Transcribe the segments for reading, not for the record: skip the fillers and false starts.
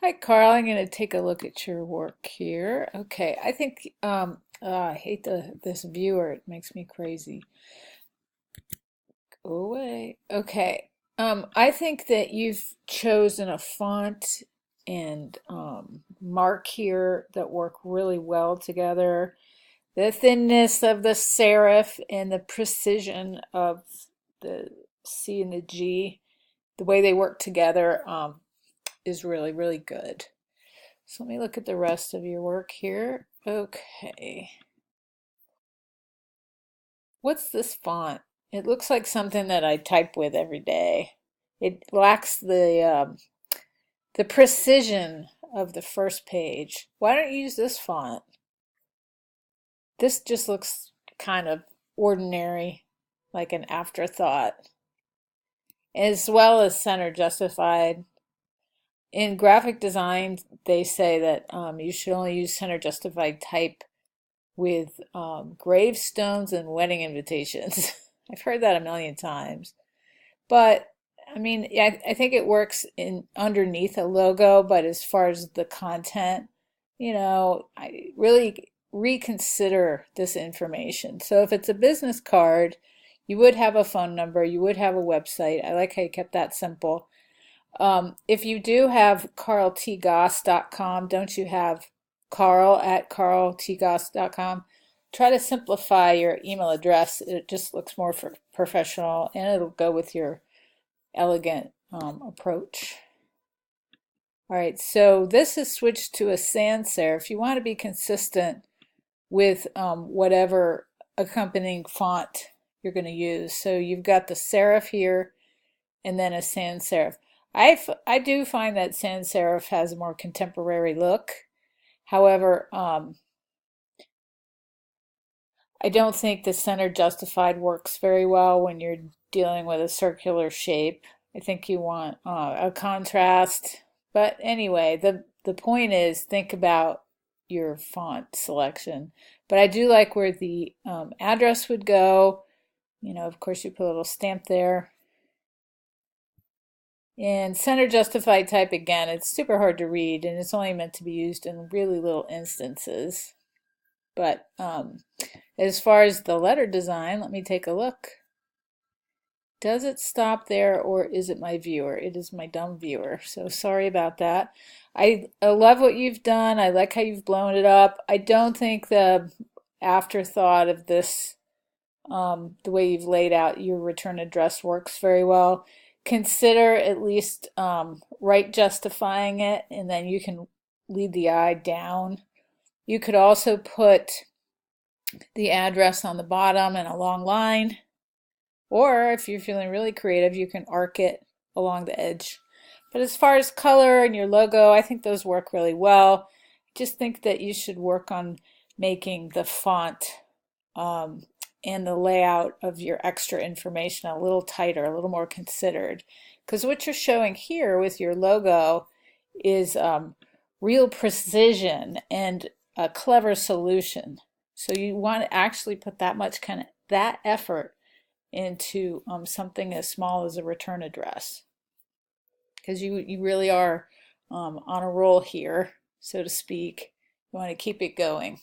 Hi, Carl. I'm going to take a look at your work here. Okay, I think I hate this viewer. It makes me crazy. Go away. Okay. I think that you've chosen a font and mark here that work really well together. The thinness of the serif and the precision of the C and the G, the way they work together, is really, really good. So let me look at the rest of your work here. Okay. What's this font? It looks like something that I type with every day. It lacks the precision of the first page. Why don't you use this font? This just looks kind of ordinary, like an afterthought, as well as center justified. In graphic design, they say that you should only use center justified type with gravestones and wedding invitations. I've heard that a million times. But I mean, yeah, I think it works in underneath a logo, but as far as the content, I really reconsider this information. So if it's a business card, you would have a phone number, you would have a website. I like how you kept that simple. If you do have carltgoss.com, don't you have Carl at carltgoss.com? Try to simplify your email address. It just looks more professional and it'll go with your elegant approach. All right, so this is switched to a sans serif. You want to be consistent with whatever accompanying font you're going to use. So you've got the serif here and then a sans serif. I do find that sans serif has a more contemporary look. However, I don't think the center justified works very well when you're dealing with a circular shape. I think you want a contrast. But anyway, the point is think about your font selection. But I do like where the address would go. Of course, you put a little stamp there. And center justified type, again, it's super hard to read and it's only meant to be used in really little instances. But as far as the letter design, let me take a look. Does it stop there or is it my viewer? It is my dumb viewer, so sorry about that. I love what you've done. I like how you've blown it up. I don't think the afterthought of this, the way you've laid out your return address works very well. Consider at least right justifying it, and then you can lead the eye down. You could also put the address on the bottom and a long line, or if you're feeling really creative, you can arc it along the edge. But as far as color and your logo, I think those work really well. Just think that you should work on making the font and the layout of your extra information a little tighter, a little more considered. Because what you're showing here with your logo is real precision and a clever solution. So you want to actually put that effort into something as small as a return address. Because you really are on a roll here, so to speak. You want to keep it going.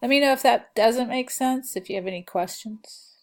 Let me know if that doesn't make sense, if you have any questions.